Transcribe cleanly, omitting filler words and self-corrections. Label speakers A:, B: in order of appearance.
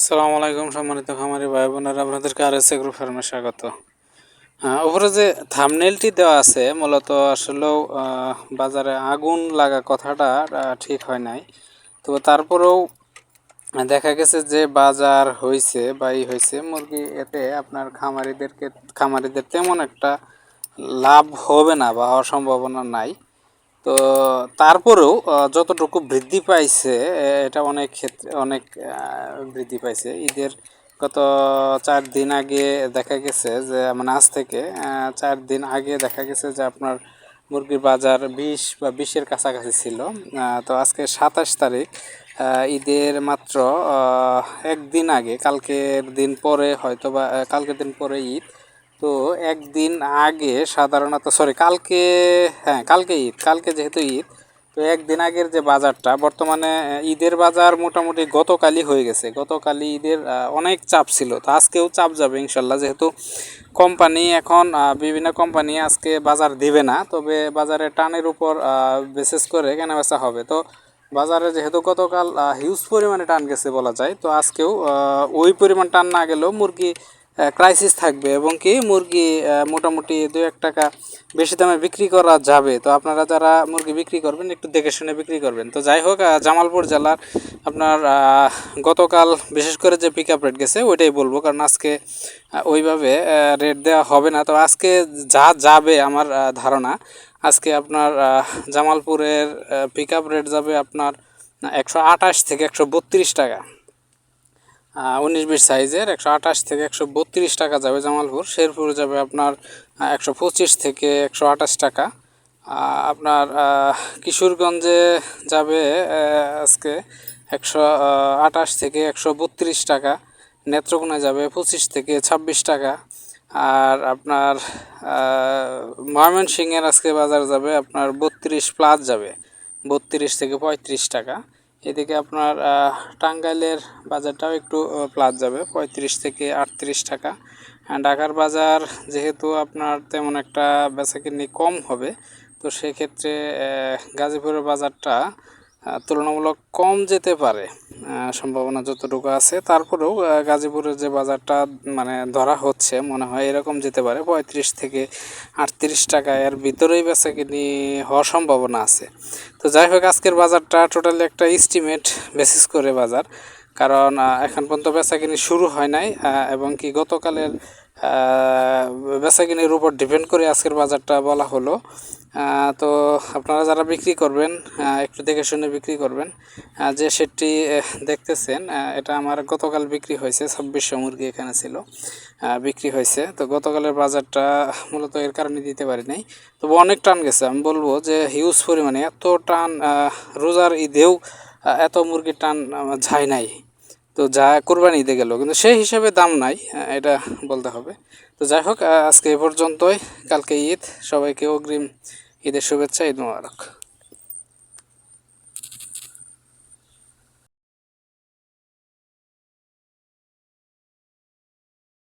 A: আসসালামু আলাইকুম সম্মানিত খামারি ভাই বোনেরা, আপনাদেরকে আর এস এগ্রো ফার্মে স্বাগত। উপরে যে থাম্বনেলটি দেওয়া আছে মূলত আসলেও বাজারে আগুন লাগা কথাটা ঠিক হয় নাই। তো তারপরেও দেখা গেছে যে বাজার হয়েছে বা হয়েছে মুরগি, এতে আপনার খামারিদের তেমন একটা লাভ হবে না বা হওয়ার সম্ভাবনা নাই। তো তারপরেও যতটুকু বৃদ্ধি পাইছে এটা অনেক ক্ষেত্রে অনেক বৃদ্ধি পাইছে। ঈদের গত 4 দিন আগে দেখা গেছে যে মানে আজ থেকে 4 দিন আগে দেখা গেছে যে আপনার মুরগির বাজার 20 বা 20-এর কাছাকাছি ছিল। তো আজকে 27 তারিখ, ঈদের মাত্র একদিন আগে, কালকের দিন পরে হয়তো বা কালকের দিন পরে ঈদ। তো একদিন আগে সাধারণত কালকে, হ্যাঁ কালকে ঈদ, কালকে যেহেতু ঈদ, তো একদিন আগের যে বাজারটা বর্তমানে ঈদের বাজার মোটামুটি গতকালই হয়ে গেছে। গতকালই ঈদের অনেক চাপ ছিল, তো আজকেও চাপ যাবে ইনশাল্লাহ, যেহেতু কোম্পানি এখন বিভিন্ন কোম্পানি আজকে বাজার দিবে না, তবে বাজারে টানের উপর বিশেষ করে কেনাবেচা হবে। তো বাজারে যেহেতু গতকাল হিউজ পরিমাণে টান গেছে বলা যায়, তো আজকেও ওই পরিমাণ টান না গেলেও মুরগি ক্রাইসিস থাকবে এবং কি মুরগি মোটামুটি 2-1 টাকা বেশি দামে বিক্রি করা যাবে। তো আপনারা যারা মুরগি বিক্রি করবেন একটু দেখে শুনে বিক্রি করবেন। তো যাই হোক, জামালপুর জেলার আপনার গতকাল বিশেষ করে যে পিক আপ রেট গেছে ওইটাই বলবো, কারণ আজকে ওইভাবে রেট দেওয়া হবে না। তো আজকে যা যাবে আমার ধারণা, আজকে আপনার জামালপুরের পিক আপ রেট যাবে আপনার 128 থেকে 132 টাকা। 19-20 সাইজের 128 থেকে 132 টাকা যাবে জামালপুর। শেরপুরে যাবে আপনার 125 থেকে 128 টাকা। আপনার কিশোরগঞ্জে যাবে আজকে 128 থেকে 132 টাকা। নেত্রকোনায় যাবে 25 থেকে 26 টাকা। আর আপনার ময়মনসিংহের আজকে বাজার যাবে আপনার 32+ যাবে, 32 থেকে 35 টাকা। এদিকে আপনার টাঙ্গাইলের বাজারটাও একটু প্লাস যাবে, 35 থেকে 38 টাকা। ঢাকার বাজার যেহেতু আপনার তেমন একটা বেচাকেনি কম হবে, তো সেক্ষেত্রে গাজীপুরের বাজারটা তুলনামূলক কম যেতে পারে, সম্ভাবনা যতটুকু আছে। তারপরেও গাজীপুরের যে বাজারটা মানে ধরা হচ্ছে মনে হয় এরকম যেতে পারে 35 থেকে 38 টাকা, এর ভিতরেই বেচাকেনি হওয়ার সম্ভাবনা আছে। তো যাই হোক, আজকের বাজারটা টোটালি একটা এস্টিমেট বেসিস করে বাজার, কারণ এখন পর্যন্ত বেচাকেনি শুরু হয় নাই এবং কি গতকালের বেচাকেনির উপর ডিপেন্ড করে আজকের বাজারটা বলা হলো। তো আপনারা যারা বিক্রি করবেন একটু দেখে শুনে বিক্রি করবেন। যে সেটটি দেখতেছেন এটা আমার গতকাল বিক্রি হয়েছে, 2600 মুরগি এখানে ছিল, বিক্রি হয়েছে। তো গতকালের বাজারটা মূলত এর কারণে দিতে পারি নাই, তবে অনেক টান গেছে। আমি বলবো যে হিউজ পরিমাণে এত টান রোজার ঈদেও এত মুরগির টান যায় নাই। তো যা কোরবানি ঈদে গেল, কিন্তু সেই হিসাবে দাম নাই, এটা বলতে হবে। তো যাই হোক, আজকে এ পর্যন্তই। কালকে ঈদ, সবাইকে অগ্রিম ঈদের শুভেচ্ছা, ঈদ মোবারক।